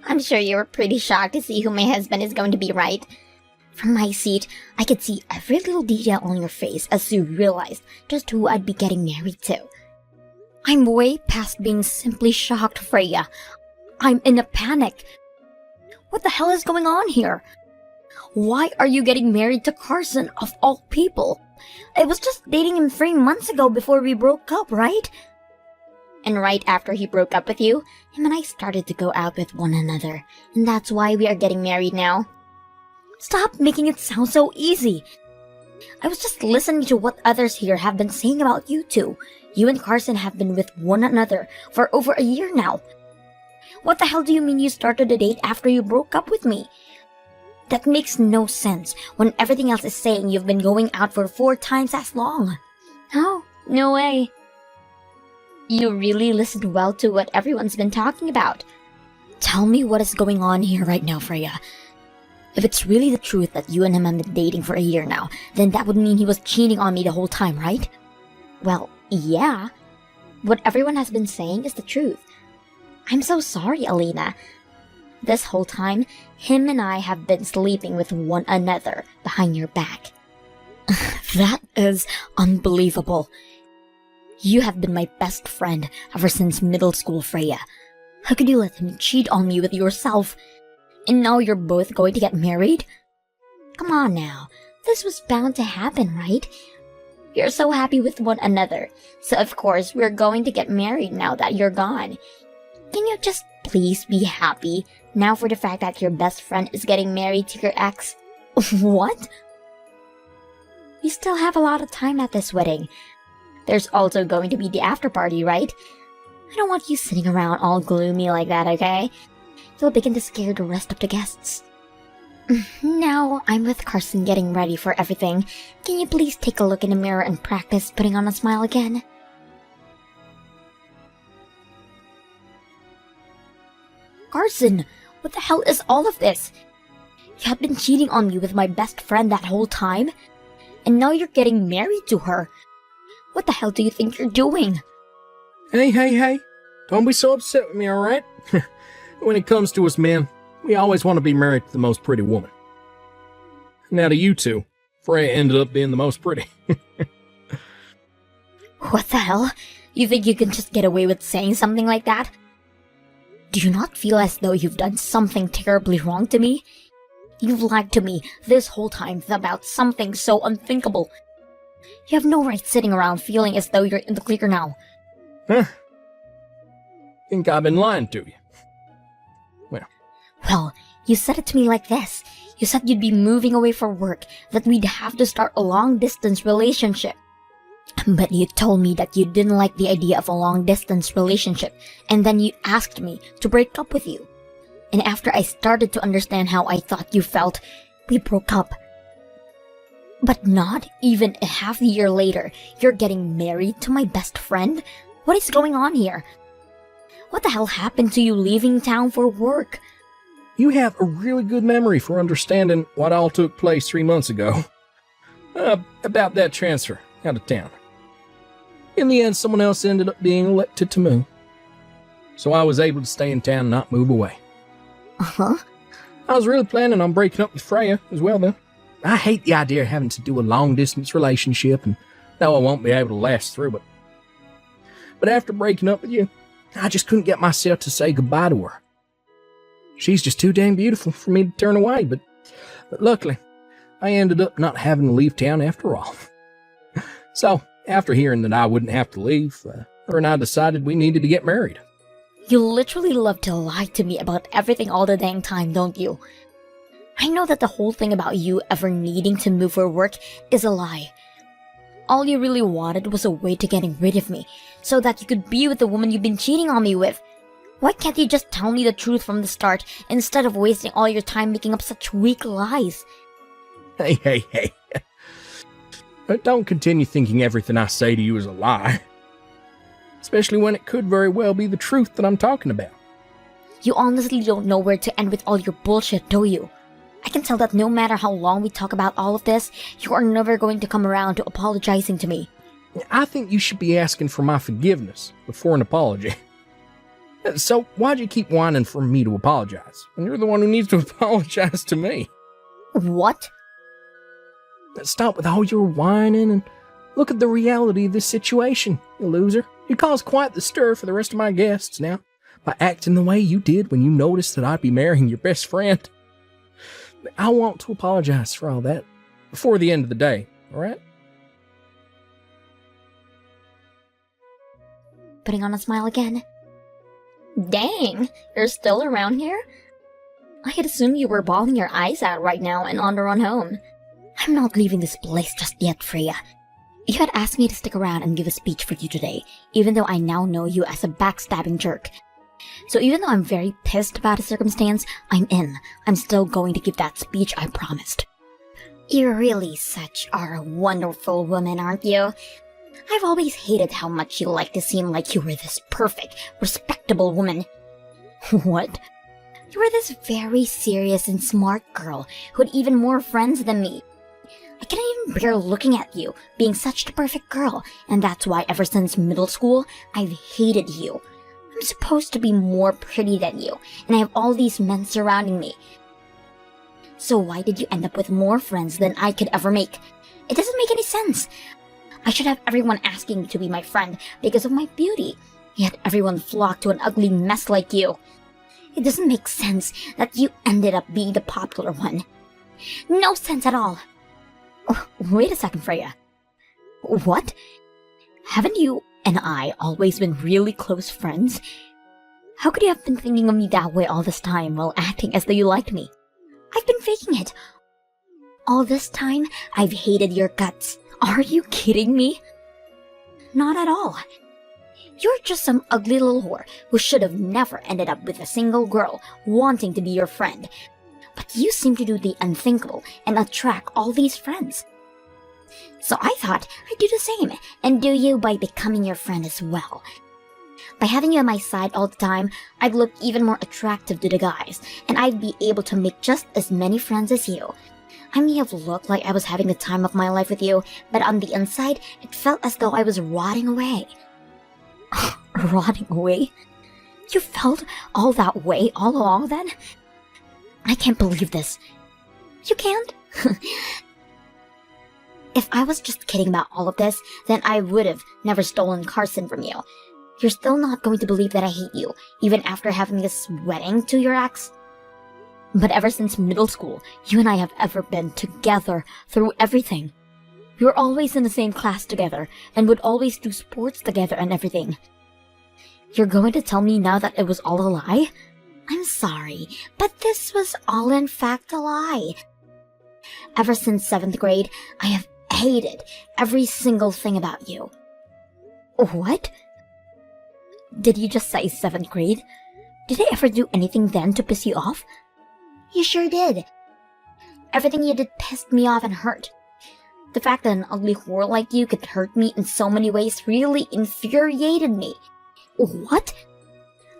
I'm sure you were pretty shocked to see who my husband is going to be, right? From my seat, I could see every little detail on your face as you realized just who I'd be getting married to. I'm way past being simply shocked, Freya. I'm in a panic. What the hell is going on here? Why are you getting married to Carson, of all people? I was just dating him 3 months ago before we broke up, right? And right after he broke up with you, him and I started to go out with one another. And that's why we are getting married now. Stop making it sound so easy. I was just listening to what others here have been saying about you two. You and Carson have been with one another for over a year now. What the hell do you mean you started a date after you broke up with me? That makes no sense when everything else is saying you've been going out for 4 times as long. Oh, no way. You really listened well to what everyone's been talking about. Tell me what is going on here right now, Freya. If it's really the truth that you and him have been dating for a year now, then that would mean he was cheating on me the whole time, right? Well, yeah. What everyone has been saying is the truth. I'm so sorry, Alina. This whole time, him and I have been sleeping with one another behind your back. That is unbelievable. You have been my best friend ever since middle school, Freya. How could you let him cheat on me with yourself? And now you're both going to get married? Come on now, this was bound to happen, right? We're so happy with one another, so of course we're going to get married now that you're gone. Can you just please be happy now for the fact that your best friend is getting married to your ex? What? We still have a lot of time at this wedding. There's also going to be the after party, right? I don't want you sitting around all gloomy like that, okay? You'll begin to scare the rest of the guests. Now I'm with Carson getting ready for everything. Can you please take a look in the mirror and practice putting on a smile again? Carson, what the hell is all of this? You have been cheating on me with my best friend that whole time? And now you're getting married to her. What the hell do you think you're doing? Hey. Don't be so upset with me, alright? When it comes to us men, we always want to be married to the most pretty woman. Now to you two, Freya ended up being the most pretty. What the hell? You think you can just get away with saying something like that? Do you not feel as though you've done something terribly wrong to me? You've lied to me this whole time about something so unthinkable. You have no right sitting around feeling as though you're in the clear now. Huh? Think I've been lying to you? Well, you said it to me like this. You said you'd be moving away for work, that we'd have to start a long-distance relationship. But you told me that you didn't like the idea of a long-distance relationship, and then you asked me to break up with you. And after I started to understand how I thought you felt, we broke up. But not even a half a year later, you're getting married to my best friend? What is going on here? What the hell happened to you leaving town for work? You have a really good memory for understanding what all took place 3 months ago. About that transfer out of town. In the end, someone else ended up being elected to move. So I was able to stay in town and not move away. Uh-huh. I was really planning on breaking up with Freya as well, though. I hate the idea of having to do a long-distance relationship, and know I won't be able to last through it. But after breaking up with you, I just couldn't get myself to say goodbye to her. She's just too dang beautiful for me to turn away, but luckily, I ended up not having to leave town after all. So, after hearing that I wouldn't have to leave, her and I decided we needed to get married. You literally love to lie to me about everything all the dang time, don't you? I know that the whole thing about you ever needing to move for work is a lie. All you really wanted was a way to getting rid of me, so that you could be with the woman you've been cheating on me with. Why can't you just tell me the truth from the start, instead of wasting all your time making up such weak lies? Hey. Don't continue thinking everything I say to you is a lie. Especially when it could very well be the truth that I'm talking about. You honestly don't know where to end with all your bullshit, do you? I can tell that no matter how long we talk about all of this, you are never going to come around to apologizing to me. I think you should be asking for my forgiveness before an apology. So why'd you keep whining for me to apologize when you're the one who needs to apologize to me? What? Stop with all your whining and look at the reality of this situation, you loser. You caused quite the stir for the rest of my guests now by acting the way you did when you noticed that I'd be marrying your best friend. I want to apologize for all that before the end of the day, all right? Putting on a smile again. Dang, you're still around here? I had assumed you were bawling your eyes out right now and on the run home. I'm not leaving this place just yet, Freya. You had asked me to stick around and give a speech for you today, even though I now know you as a backstabbing jerk. So even though I'm very pissed about the circumstance, I'm in. I'm still going to give that speech I promised. You really are a wonderful woman, aren't you? I've always hated how much you like to seem like you were this perfect, respectable woman. What? You were this very serious and smart girl who had even more friends than me. I can't even bear looking at you, being such the perfect girl, and that's why ever since middle school, I've hated you. I'm supposed to be more pretty than you, and I have all these men surrounding me. So why did you end up with more friends than I could ever make? It doesn't make any sense. I should have everyone asking to be my friend because of my beauty, yet everyone flocked to an ugly mess like you. It doesn't make sense that you ended up being the popular one. No sense at all. Oh, wait a second, Freya. What? Haven't you and I always been really close friends? How could you have been thinking of me that way all this time while acting as though you liked me? I've been faking it. All this time, I've hated your guts. Are you kidding me? Not at all. You're just some ugly little whore who should have never ended up with a single girl wanting to be your friend. But you seem to do the unthinkable and attract all these friends. So I thought I'd do the same and do you by becoming your friend as well. By having you on my side all the time, I'd look even more attractive to the guys, and I'd be able to make just as many friends as you. I may have looked like I was having the time of my life with you, but on the inside, it felt as though I was rotting away. Rotting away? You felt all that way all along then? I can't believe this. You can't? If I was just kidding about all of this, then I would have never stolen Carson from you. You're still not going to believe that I hate you, even after having this wedding to your ex? But ever since middle school, you and I have ever been together through everything. We were always in the same class together, and would always do sports together and everything. You're going to tell me now that it was all a lie? I'm sorry, but this was all in fact a lie. Ever since 7th grade, I have hated every single thing about you. What? Did you just say 7th grade? Did I ever do anything then to piss you off? You sure did. Everything you did pissed me off and hurt. The fact that an ugly whore like you could hurt me in so many ways really infuriated me. What?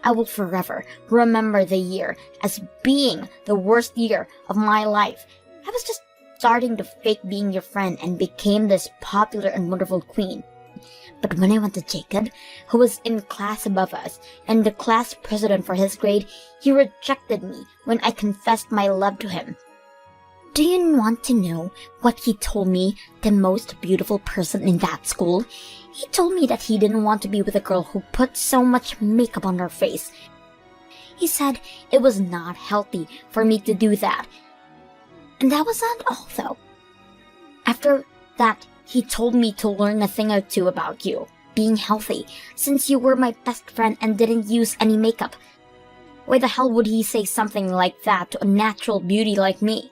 I will forever remember the year as being the worst year of my life. I was just starting to fake being your friend and became this popular and wonderful queen. But when I went to Jacob, who was in class above us, and the class president for his grade, he rejected me when I confessed my love to him. Do you want to know what he told me, the most beautiful person in that school? He told me that he didn't want to be with a girl who put so much makeup on her face. He said it was not healthy for me to do that. And that was not all, though. After that, he told me to learn a thing or two about you, being healthy, since you were my best friend and didn't use any makeup. Why the hell would he say something like that to a natural beauty like me?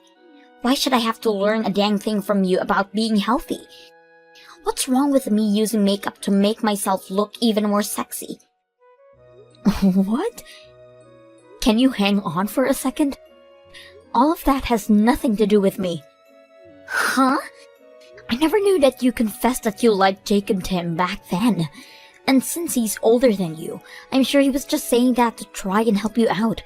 Why should I have to learn a dang thing from you about being healthy? What's wrong with me using makeup to make myself look even more sexy? What? Can you hang on for a second? All of that has nothing to do with me. Huh? I never knew that you confessed that you liked Jacob Tim back then. And since he's older than you, I'm sure he was just saying that to try and help you out.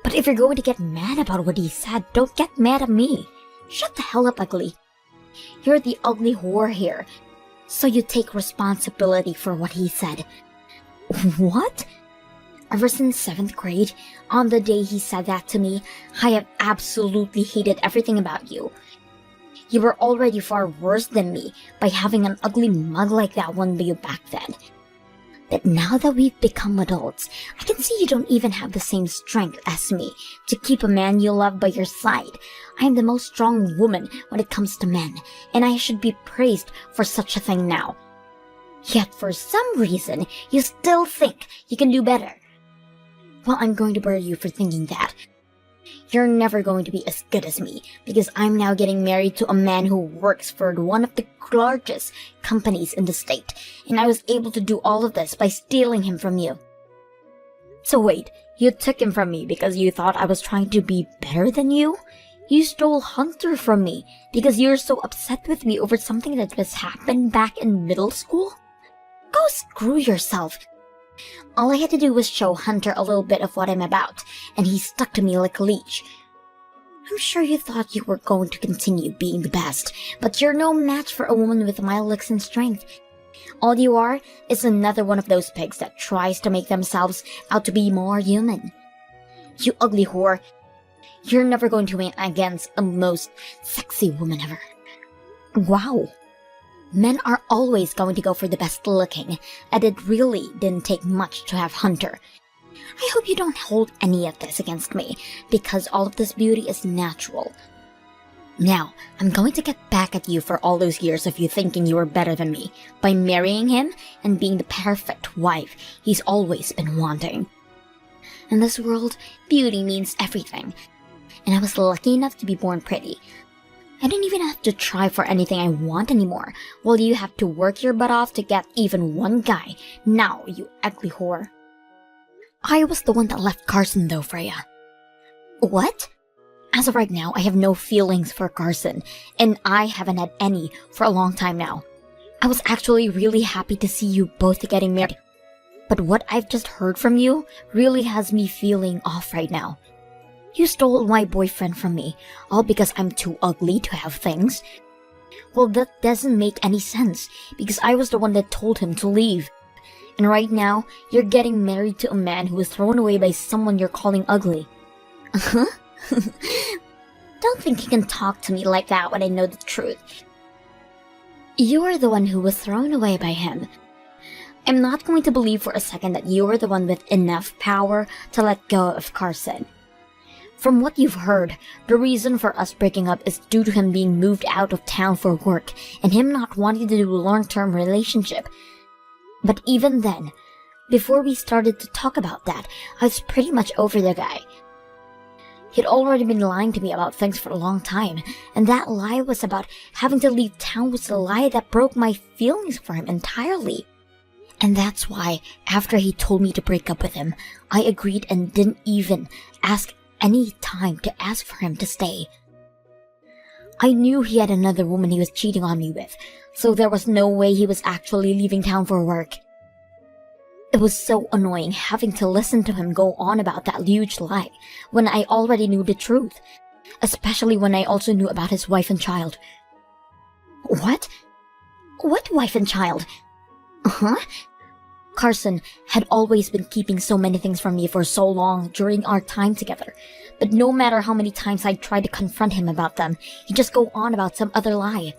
But if you're going to get mad about what he said, don't get mad at me. Shut the hell up, ugly. You're the ugly whore here, so you take responsibility for what he said. What? Ever since 7th grade, on the day he said that to me, I have absolutely hated everything about you. You were already far worse than me by having an ugly mug like that one you back then. But now that we've become adults, I can see you don't even have the same strength as me to keep a man you love by your side. I am the most strong woman when it comes to men, and I should be praised for such a thing now. Yet for some reason, you still think you can do better. Well, I'm going to bury you for thinking that. You're never going to be as good as me, because I'm now getting married to a man who works for one of the largest companies in the state, and I was able to do all of this by stealing him from you. So wait, you took him from me because you thought I was trying to be better than you? You stole Hunter from me because you're so upset with me over something that just happened back in middle school? Go screw yourself. All I had to do was show Hunter a little bit of what I'm about, and he stuck to me like a leech. I'm sure you thought you were going to continue being the best, but you're no match for a woman with my looks and strength. All you are is another one of those pigs that tries to make themselves out to be more human. You ugly whore. You're never going to win against the most sexy woman ever. Wow. Men are always going to go for the best looking, and it really didn't take much to have Hunter. I hope you don't hold any of this against me, because all of this beauty is natural. Now, I'm going to get back at you for all those years of you thinking you were better than me, by marrying him and being the perfect wife he's always been wanting. In this world, beauty means everything, and I was lucky enough to be born pretty. I don't even have to try for anything I want anymore, while you have to work your butt off to get even one guy. Now, you ugly whore. I was the one that left Carson though, Freya. What? As of right now, I have no feelings for Carson, and I haven't had any for a long time now. I was actually really happy to see you both getting married. But what I've just heard from you really has me feeling off right now. You stole my boyfriend from me, all because I'm too ugly to have things. Well, that doesn't make any sense, because I was the one that told him to leave. And right now, you're getting married to a man who was thrown away by someone you're calling ugly. Uh-huh? Don't think you can talk to me like that when I know the truth. You're the one who was thrown away by him. I'm not going to believe for a second that you're the one with enough power to let go of Carson. From what you've heard, the reason for us breaking up is due to him being moved out of town for work and him not wanting to do a long-term relationship. But even then, before we started to talk about that, I was pretty much over the guy. He'd already been lying to me about things for a long time, and that lie was about having to leave town was the lie that broke my feelings for him entirely. And that's why, after he told me to break up with him, I agreed and didn't even ask any time to ask for him to stay. I knew he had another woman he was cheating on me with, so there was no way he was actually leaving town for work. It was so annoying having to listen to him go on about that huge lie when I already knew the truth, especially when I also knew about his wife and child. What? What wife and child? Huh? Carson had always been keeping so many things from me for so long during our time together, but no matter how many times I tried to confront him about them, he'd just go on about some other lie.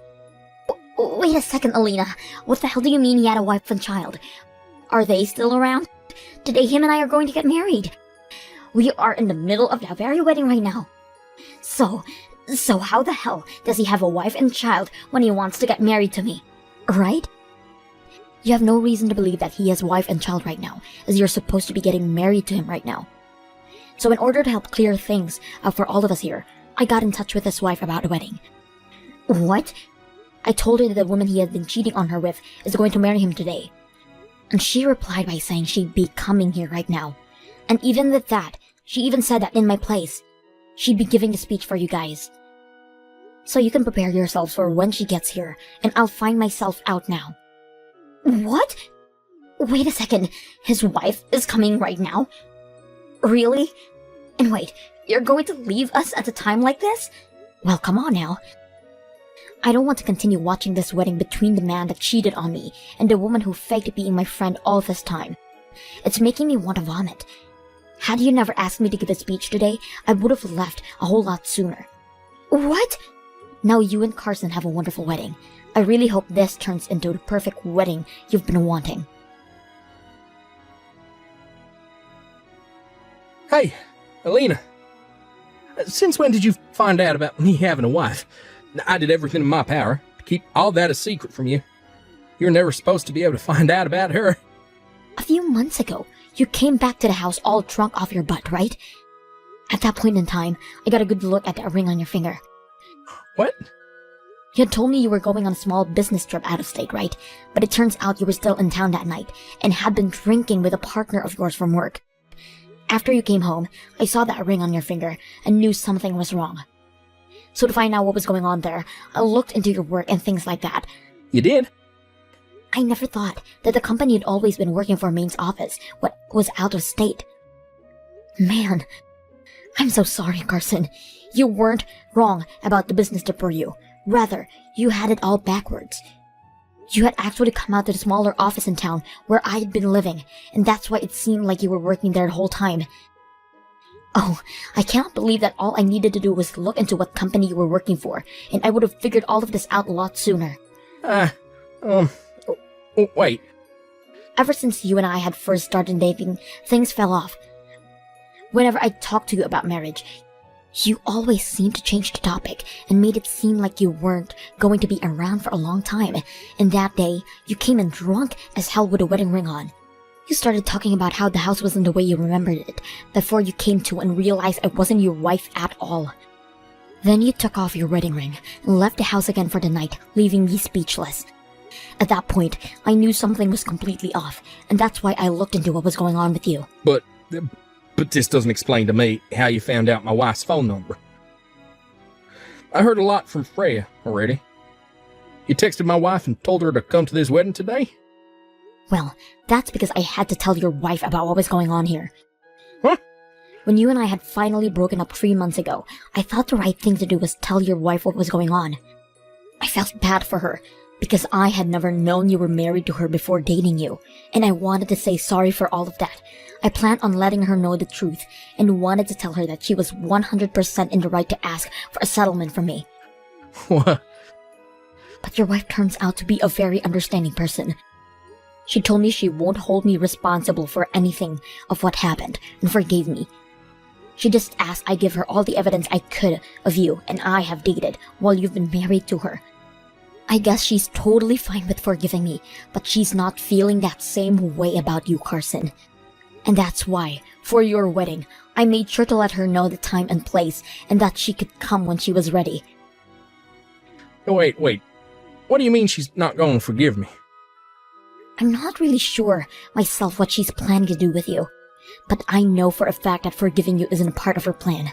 Wait a second, Alina. What the hell do you mean he had a wife and child? Are they still around? Today him and I are going to get married. We are in the middle of that very wedding right now. So how the hell does he have a wife and child when he wants to get married to me? Right? You have no reason to believe that he has wife and child right now, as you're supposed to be getting married to him right now. So in order to help clear things up for all of us here, I got in touch with his wife about the wedding. What? I told her that the woman he had been cheating on her with is going to marry him today. And she replied by saying she'd be coming here right now. And even with that, she even said that in my place, she'd be giving the speech for you guys. So you can prepare yourselves for when she gets here, and I'll find myself out now. What? Wait a second, his wife is coming right now? Really? And wait, you're going to leave us at a time like this? Well, come on now. I don't want to continue watching this wedding between the man that cheated on me and the woman who faked being my friend all this time. It's making me want to vomit. Had you never asked me to give a speech today, I would have left a whole lot sooner. What? Now you and Carson have a wonderful wedding. I really hope this turns into the perfect wedding you've been wanting. Hey, Alina. Since when did you find out about me having a wife? I did everything in my power to keep all that a secret from you. You're never supposed to be able to find out about her. A few months ago, you came back to the house all drunk off your butt, right? At that point in time, I got a good look at that ring on your finger. What? You had told me you were going on a small business trip out of state, right? But it turns out you were still in town that night and had been drinking with a partner of yours from work. After you came home, I saw that ring on your finger and knew something was wrong. So to find out what was going on there, I looked into your work and things like that. You did? I never thought that the company had always been working for Maine's office, what was out of state. Man, I'm so sorry, Carson. You weren't wrong about the business trip for you. Rather, you had it all backwards. You had actually come out to the smaller office in town where I had been living, and that's why it seemed like you were working there the whole time. Oh, I cannot believe that all I needed to do was look into what company you were working for, and I would have figured all of this out a lot sooner. Wait. Ever since you and I had first started dating, things fell off. Whenever I talked to you about marriage, you always seemed to change the topic and made it seem like you weren't going to be around for a long time. And that day, you came in drunk as hell with a wedding ring on. You started talking about how the house wasn't the way you remembered it before you came to and realized I wasn't your wife at all. Then you took off your wedding ring and left the house again for the night, leaving me speechless. At that point, I knew something was completely off, and that's why I looked into what was going on with you. But this doesn't explain to me how you found out my wife's phone number. I heard a lot from Freya already. You texted my wife and told her to come to this wedding today? Well, that's because I had to tell your wife about what was going on here. Huh? When you and I had finally broken up 3 months ago, I thought the right thing to do was tell your wife what was going on. I felt bad for her, because I had never known you were married to her before dating you, and I wanted to say sorry for all of that. I planned on letting her know the truth, and wanted to tell her that she was 100% in the right to ask for a settlement from me. What? But your wife turns out to be a very understanding person. She told me she won't hold me responsible for anything of what happened, and forgave me. She just asked I give her all the evidence I could of you and I have dated while you've been married to her. I guess she's totally fine with forgiving me, but she's not feeling that same way about you, Carson. And that's why, for your wedding, I made sure to let her know the time and place, and that she could come when she was ready. Wait. What do you mean she's not going to forgive me? I'm not really sure myself what she's planning to do with you, but I know for a fact that forgiving you isn't a part of her plan.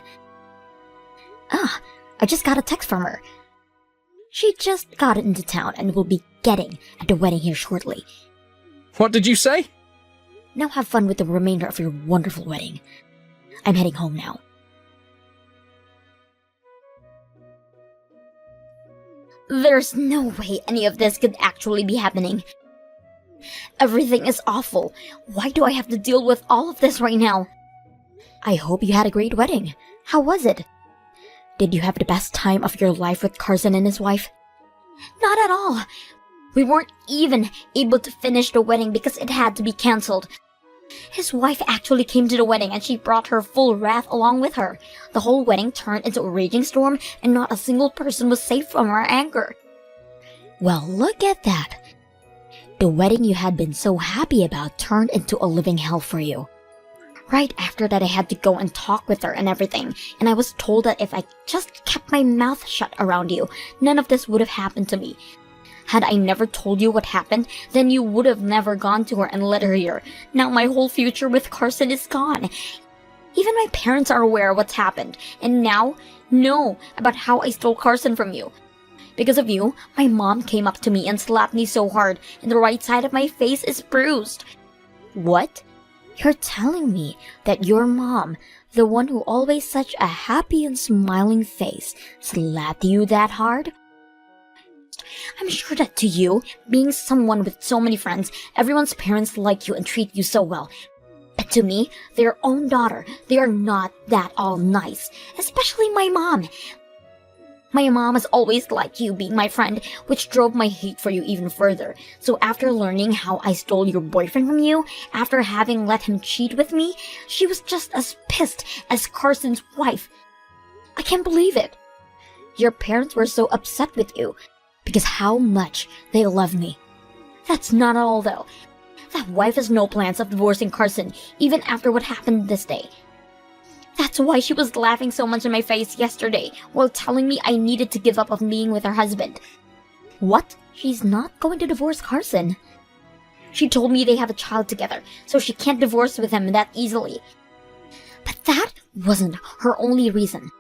I just got a text from her. She just got it into town and will be getting at the wedding here shortly. What did you say? Now have fun with the remainder of your wonderful wedding. I'm heading home now. There's no way any of this could actually be happening. Everything is awful. Why do I have to deal with all of this right now? I hope you had a great wedding. How was it? Did you have the best time of your life with Carson and his wife? Not at all. We weren't even able to finish the wedding because it had to be cancelled. His wife actually came to the wedding and she brought her full wrath along with her. The whole wedding turned into a raging storm and not a single person was safe from her anger. Well, look at that. The wedding you had been so happy about turned into a living hell for you. Right after that, I had to go and talk with her and everything, and I was told that if I just kept my mouth shut around you, none of this would have happened to me. Had I never told you what happened, then you would have never gone to her and let her hear. Now my whole future with Carson is gone. Even my parents are aware of what's happened, and now know about how I stole Carson from you. Because of you, my mom came up to me and slapped me so hard, and the right side of my face is bruised. What? You're telling me that your mom, the one who always such a happy and smiling face, slapped you that hard? I'm sure that to you, being someone with so many friends, everyone's parents like you and treat you so well. But to me, their own daughter, they are not that all nice. Especially my mom. My mom has always liked you being my friend, which drove my hate for you even further. So after learning how I stole your boyfriend from you, after having let him cheat with me, she was just as pissed as Carson's wife. I can't believe it. Your parents were so upset with you because how much they love me. That's not all though. That wife has no plans of divorcing Carson even after what happened this day. That's why she was laughing so much in my face yesterday while telling me I needed to give up on being with her husband. What? She's not going to divorce Carson. She told me they have a child together, so she can't divorce with him that easily. But that wasn't her only reason.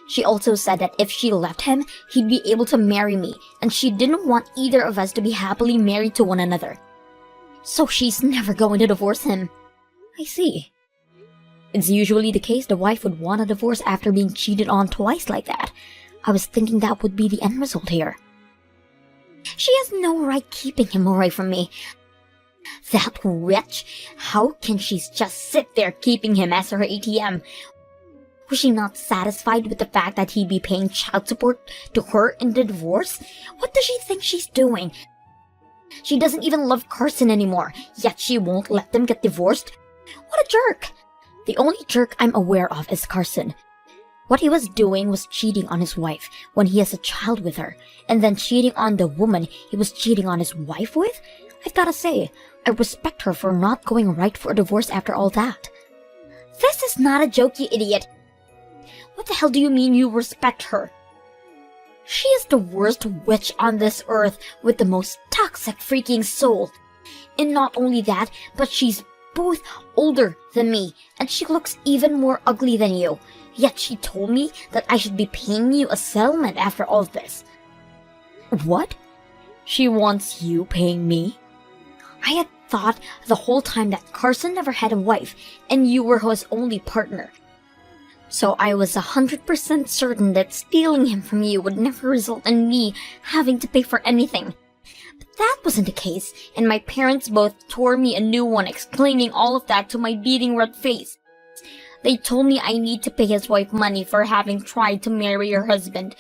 She also said that if she left him, he'd be able to marry me, and she didn't want either of us to be happily married to one another. So she's never going to divorce him. I see. It's usually the case the wife would want a divorce after being cheated on twice like that. I was thinking that would be the end result here. She has no right keeping him away from me. That wretch! How can she just sit there keeping him as her ATM? Was she not satisfied with the fact that he'd be paying child support to her in the divorce? What does she think she's doing? She doesn't even love Carson anymore, yet she won't let them get divorced? What a jerk! The only jerk I'm aware of is Carson. What he was doing was cheating on his wife when he has a child with her, and then cheating on the woman he was cheating on his wife with? I've gotta say, I respect her for not going right for a divorce after all that. This is not a joke, you idiot. What the hell do you mean you respect her? She is the worst witch on this earth with the most toxic freaking soul. And not only that, but she's both older than me, and she looks even more ugly than you. Yet she told me that I should be paying you a settlement after all this. What? She wants you paying me? I had thought the whole time that Carson never had a wife, and you were his only partner. So I was 100% certain that stealing him from you would never result in me having to pay for anything. But that wasn't the case, and my parents both tore me a new one explaining all of that to my beating red face. They told me I need to pay his wife money for having tried to marry her husband.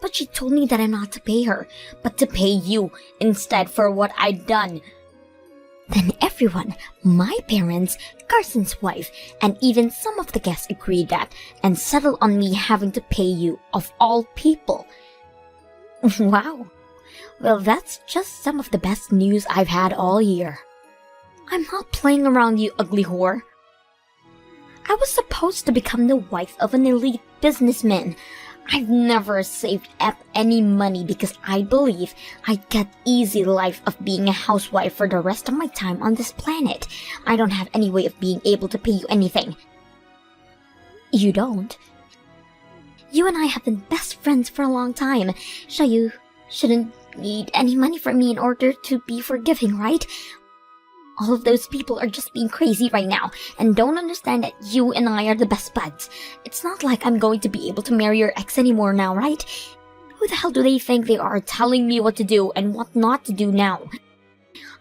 But she told me that I'm not to pay her, but to pay you instead for what I'd done. Then everyone, my parents, Carson's wife, and even some of the guests agreed that and settled on me having to pay you, of all people. Wow. Well, that's just some of the best news I've had all year. I'm not playing around, you ugly whore. I was supposed to become the wife of an elite businessman. I've never saved up any money because I believe I'd get easy life of being a housewife for the rest of my time on this planet. I don't have any way of being able to pay you anything. You don't? You and I have been best friends for a long time, so you shouldn't need any money from me in order to be forgiving, right? All of those people are just being crazy right now and don't understand that you and I are the best buds. It's not like I'm going to be able to marry your ex anymore now, right? Who the hell do they think they are telling me what to do and what not to do now?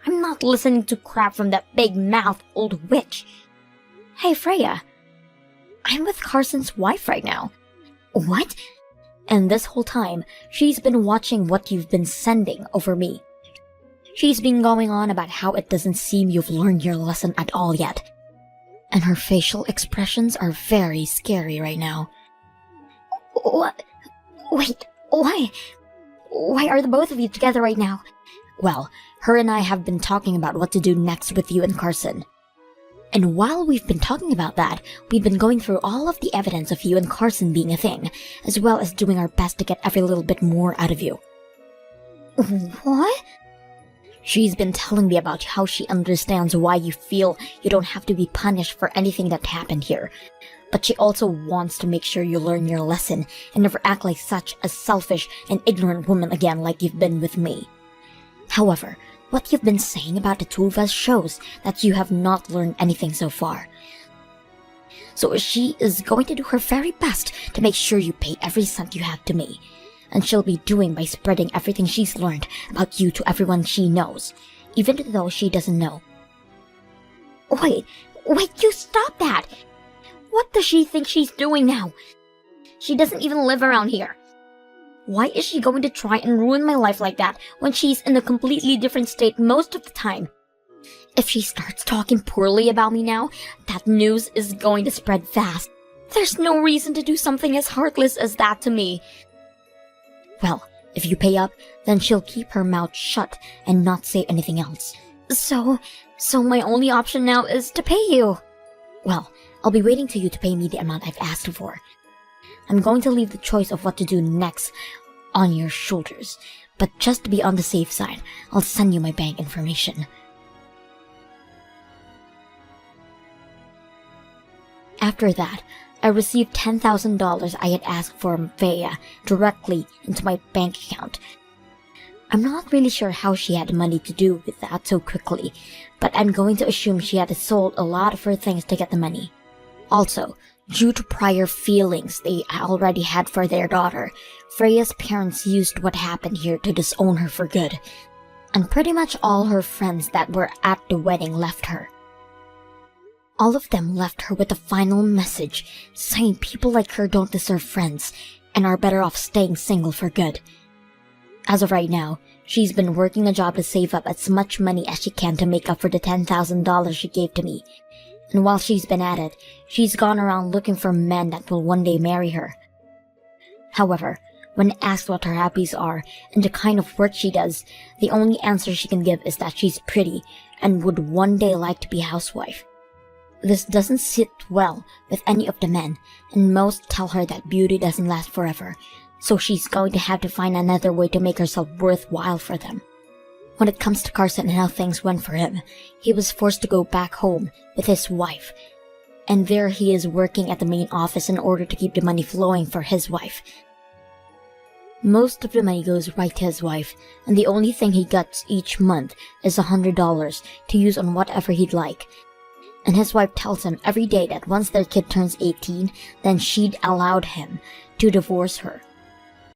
I'm not listening to crap from that big-mouthed old witch. Hey, Freya. I'm with Carson's wife right now. What? And this whole time, she's been watching what you've been sending over me. She's been going on about how it doesn't seem you've learned your lesson at all yet. And her facial expressions are very scary right now. What? Wait, why? Why are the both of you together right now? Well, her and I have been talking about what to do next with you and Carson. And while we've been talking about that, we've been going through all of the evidence of you and Carson being a thing, as well as doing our best to get every little bit more out of you. What? She's been telling me about how she understands why you feel you don't have to be punished for anything that happened here. But she also wants to make sure you learn your lesson and never act like such a selfish and ignorant woman again like you've been with me. However, what you've been saying about the two of us shows that you have not learned anything so far. So she is going to do her very best to make sure you pay every cent you have to me. and she'll be doing by spreading everything she's learned about you to everyone she knows, even though she doesn't know. Wait, you stop that! What does she think she's doing now? She doesn't even live around here. Why is she going to try and ruin my life like that when she's in a completely different state most of the time? If she starts talking poorly about me now, that news is going to spread fast. There's no reason to do something as heartless as that to me. Well, if you pay up, then she'll keep her mouth shut and not say anything else. So my only option now is to pay you. Well, I'll be waiting to you to pay me the amount I've asked for. I'm going to leave the choice of what to do next on your shoulders, but just to be on the safe side, I'll send you my bank information. After that, I received $10,000 I had asked from Freya directly into my bank account. I'm not really sure how she had the money to do with that so quickly, but I'm going to assume she had sold a lot of her things to get the money. Also, due to prior feelings they already had for their daughter, Freya's parents used what happened here to disown her for good, and pretty much all her friends that were at the wedding left her. All of them left her with a final message saying people like her don't deserve friends and are better off staying single for good. As of right now, she's been working a job to save up as much money as she can to make up for the $10,000 she gave to me. And while she's been at it, she's gone around looking for men that will one day marry her. However, when asked what her hobbies are and the kind of work she does, the only answer she can give is that she's pretty and would one day like to be a housewife. This doesn't sit well with any of the men, and most tell her that beauty doesn't last forever, so she's going to have to find another way to make herself worthwhile for them. When it comes to Carson and how things went for him, he was forced to go back home with his wife, and there he is working at the main office in order to keep the money flowing for his wife. Most of the money goes right to his wife, and the only thing he gets each month is $100 to use on whatever he'd like. And his wife tells him every day that once their kid turns 18, then she'd allowed him to divorce her.